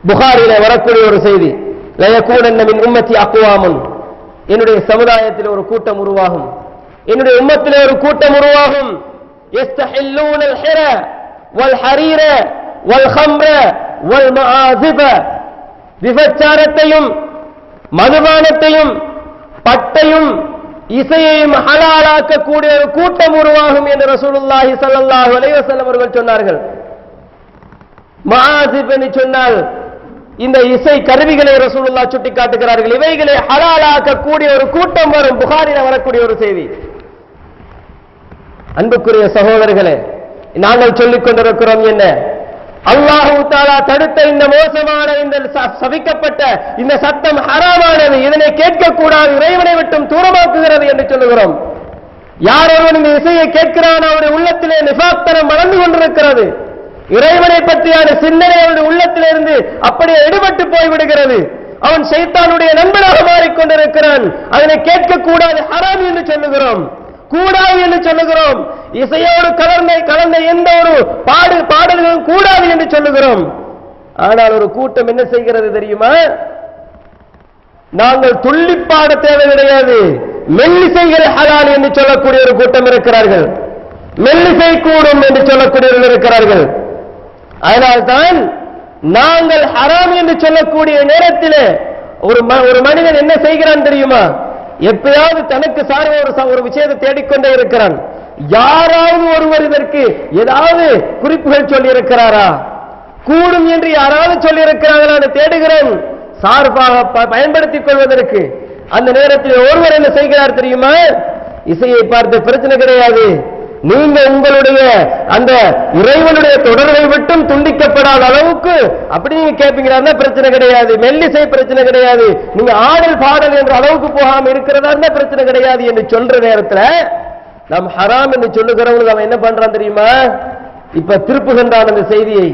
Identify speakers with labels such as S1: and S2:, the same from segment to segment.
S1: புகாரிலே வரக்கூடிய ஒரு செய்தி, லயகூனன்ன மின் உம்மத்தி அக்வாமுன், என்னுடைய சமுதாயத்தில் ஒரு கூட்டம் உருவாகும், என்னுடைய உம்மத்திலே ஒரு கூட்டம் உருவாகும், யஸ்தஹில்லூனல் ஹிர வல் ஹரீர வல் ஹம்ர வல் மஆஸிப, விபச்சாரத்தையும் மதுபானத்தையும் பட்டையும் இசையையும் ஹலாலாக்கக்கூடிய ஒரு கூட்டம் உருவாகும் என்று ரசூலுல்லாஹி ஸல்லல்லாஹு அலைஹி வஸல்லம் அவர்கள் சொன்னார்கள். மஆஸிப் என்று சொன்னால் இந்த இசை கருவிகளை ரசூலுல்லாஹ் சுட்டி காட்டுகிறார்கள். இவைகளை ஹலாலாக்கக்கூடிய ஒரு கூட்டம் வரும். புகாரில வரக்கூடிய ஒரு செய்தி. அன்புக்குரிய சகோதரர்களே, நாங்கள் சொல்லிக் கொண்டிருக்கிறோம் என்ன, அல்லாஹு தஆலா தடுத்த இந்த மோசமான இந்த சபிக்கப்பட்ட இந்த சத்தம் ஹராமானது, இதனை கேட்கக்கூடாது, இறைவனை விட்டும் தூரமாக்குகிறது என்று சொல்லுகிறோம். யாரொருவன் இந்த இசையை கேட்கிறான் அவருடைய உள்ளத்திலே நிஃபாக்தனம் வளர்ந்து கொண்டிருக்கிறது. இறைவனை பற்றியான சிந்தனை அவருடைய உள்ளத்திலிருந்து அப்படியே எடுபட்டு போய்விடுகிறது. அவன் ஷைத்தானுடைய நண்பனாக மாறிக்கொண்டிருக்கிறான். அதனை கேட்கக்கூடாது, ஹராம் என்று சொல்லுகிறோம், கூடாது என்று சொல்லுகிறோம். இசையோடு கலந்த எந்த ஒரு பாடல்களும் கூடாது என்று சொல்லுகிறோம். ஆனால் ஒரு கூட்டம் என்ன செய்கிறது தெரியுமா? நாங்கள் துள்ளிப்பாட தேவை கிடையாது, மெல்லிசைகள் ஹலால் என்று சொல்லக்கூடிய ஒரு கூட்டம் இருக்கிறார்கள், மெல்லிசை கூடும் என்று சொல்லக்கூடியவர்கள் இருக்கிறார்கள். அதனால்தான் நாங்கள் ஹராம் என்று சொல்லக்கூடிய நேரத்தில் ஒரு மனிதன் என்ன செய்கிறான் தெரியுமா? எப்பயாவது தனக்கு சார்ந்த ஒரு விஷயத்தை தேடிக்கொண்டே இருக்கிறான். யாராவது ஒருவர் இதற்கு ஏதாவது குறிப்புகள் சொல்லி இருக்கிறாரா, கூடும் என்று யாராவது சொல்லி இருக்கிறார்களா தேடுகிறேன் சார்பாக பயன்படுத்திக் கொள்வதற்கு. அந்த நேரத்தில் ஒருவர் என்ன செய்கிறார் தெரியுமா? இசையை பார்த்து பிரச்சனை கிடையாது, நீங்க உங்களுடைய அந்த இறைவனுடைய தொடர்பை விட்டும் துண்டிக்கப்படாத அளவுக்கு அப்படி நீங்க கேட்பீங்களா பிரச்சனை கிடையாது, மெல்லிசை பிரச்சனை கிடையாது, நீங்க ஆடல் பாடல் என்ற அளவுக்கு போகாம இருக்கிறதா இருந்தா பிரச்சனை கிடையாது என்று சொல்ற நேரத்தில் நாம் ஹராம் என்று சொல்லுகிறவங்களுக்கு அவன் என்ன பண்றான் தெரியுமா? இப்ப திருப்புகின்றான் அந்த செய்தியை.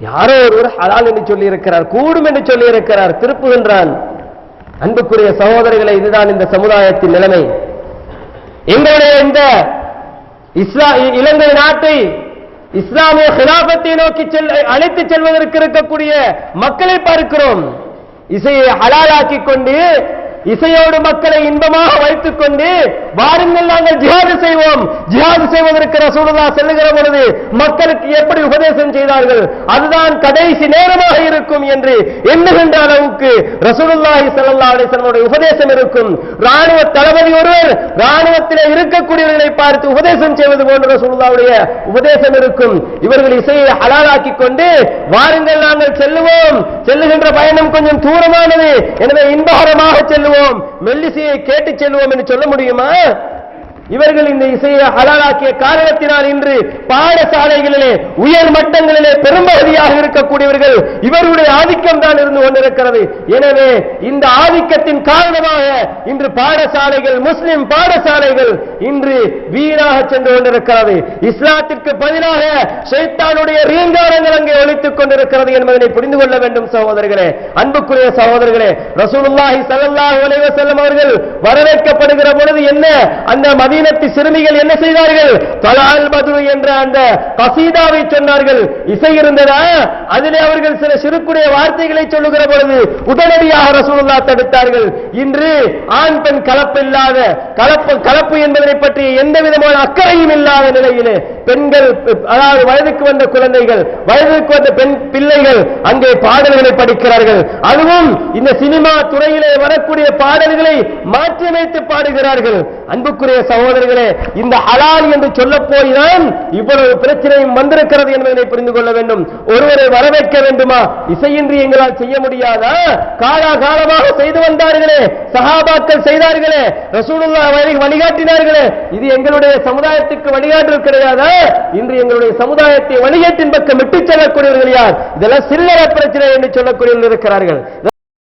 S1: யாரோ ஒருவர் ஹலால் என்று சொல்லி இருக்கிறார், கூடும் என்று சொல்லி இருக்கிறார், திருப்புகின்றான். அன்புக்குரிய சகோதரர்களை, இதுதான் இந்த சமுதாயத்தின் நிலைமை. எங்களுடைய இந்த இலங்கை நாட்டை இஸ்லாமிய ஹிலாபத்தை நோக்கி அழைத்து செல்வதற்கு இருக்கக்கூடிய மக்களை பார்க்கிறோம். இசையை ஹலாலாக்கிக் கொண்டு, இசையோடு மக்களை இன்பமாக வைத்துக் கொண்டு, வாருங்கள் நாங்கள் ஜிஹாது செய்வோம். ஜிஹாது செய்வதற்கு ரசூலுல்லாஹ் செல்லுகிற பொழுது மக்களுக்கு எப்படி உபதேசம் செய்தார்கள், அதுதான் கடைசி நேரமாக இருக்கும் என்று எண்ணுகின்ற அளவுக்கு ரசூலுல்லாஹி ஸல்லல்லாஹு அலைஹி வஸல்லம் உபதேசம் இருக்கும். ராணுவ தளபதி ஒருவர் ராணுவத்திலே இருக்கக்கூடியவர்களை பார்த்து உபதேசம் செய்வது போன்ற ரசூலுல்லாஹ்வுடைய உபதேசம் இருக்கும். இவர்கள் இசையை ஹலாலாக்கிக் கொண்டு, வாருங்கள் நாங்கள் செல்லுவோம், செல்லுகின்ற பயணம் கொஞ்சம் தூரமானது, எனவே இன்பகரமாக செல்லுவோம், மெல்லிசையை கேட்டு செல்வோம் என்று சொல்ல முடியுமா? இவர்கள் இந்த இசையை ஹலாலாக்கிய காரணத்தினால் இன்று பாடசாலைகளிலே உயர் மட்டங்களிலே பெரும்பகுதியாக இருக்கக்கூடியவர்கள் இவர்களுடைய ஆதிக்கம் தான் இருந்து கொண்டிருக்கிறது. எனவே இந்த ஆதிக்கத்தின் காரணமாக இன்று பாடசாலைகள், முஸ்லிம் பாடசாலைகள் இன்று வீணாக சென்று கொண்டிருக்கிறது. இஸ்லாத்திற்கு பதிலாக ஷைத்தானுடைய ரீங்காரங்கள் அங்கே ஒலித்துக் கொண்டிருக்கிறது என்பதை புரிந்து கொள்ள வேண்டும் சகோதரர்களே, அன்புக்குரிய சகோதரர்களே. ரசூலுல்லாஹி ஸல்லல்லாஹு அலைஹி வஸல்லம் அவர்கள் வரவேற்கப்படுகிற பொழுது என்ன, அந்த மதீனத்து சிறுமிகள் என்ன செய்தார்கள்? தலால் பது என்ற அந்த கசீதாவை சொன்னார்கள். இசை இருந்ததா? அதிலே அவர்கள் சில சிறுக்குடைய வார்த்தைகளை சொல்லுகிற பொழுது உடனடியாக ரசூலுல்லாஹ் தடுத்தார்கள். இன்று ஆண் பெண் கலப்பில்லாத, கலப்பு என்பதை பற்றி எந்த விதமான அக்கறையும் இல்லாத நிலையிலே பெண்கள், அதாவது வயதுக்கு வந்த குழந்தைகள், வயதுக்கு வந்த பெண் பிள்ளைகள் அங்கே பாடல்களை படிக்கிறார்கள். அதுவும் இந்த சினிமா துறையிலே வரக்கூடிய பாடல்களை மாற்றியமைத்து பாடுகிறார்கள். அன்புக்குரிய சகோதரர்களே, இந்த ஹலால் என்று சொல்ல போய்தான் இவ்வளவு பிரச்சனையும் வந்திருக்கிறது என்பதை புரிந்து கொள்ள வேண்டும். ஒருவரை வரவேற்க வேண்டுமா? இசையின்றி எங்களால் செய்ய முடியாதா? காலாகாலமாக செய்து வந்தார்களே, சஹாபாக்கள் செய்தார்களே, ரசூலுல்லாஹ் வழிகாட்டினார்களே, இது எங்களுடைய சமுதாயத்துக்கு வழிகாட்டல் கிடையாதா? இன்று எங்களுடைய சமுதாயத்தை வழிகாட்டின் பக்கம் விட்டுச் செல்லக்கூடியவர்கள் யார்? இதெல்லாம் சில்லறை பிரச்சனை என்று சொல்லக்கூடியவர்கள் இருக்கிறார்கள்.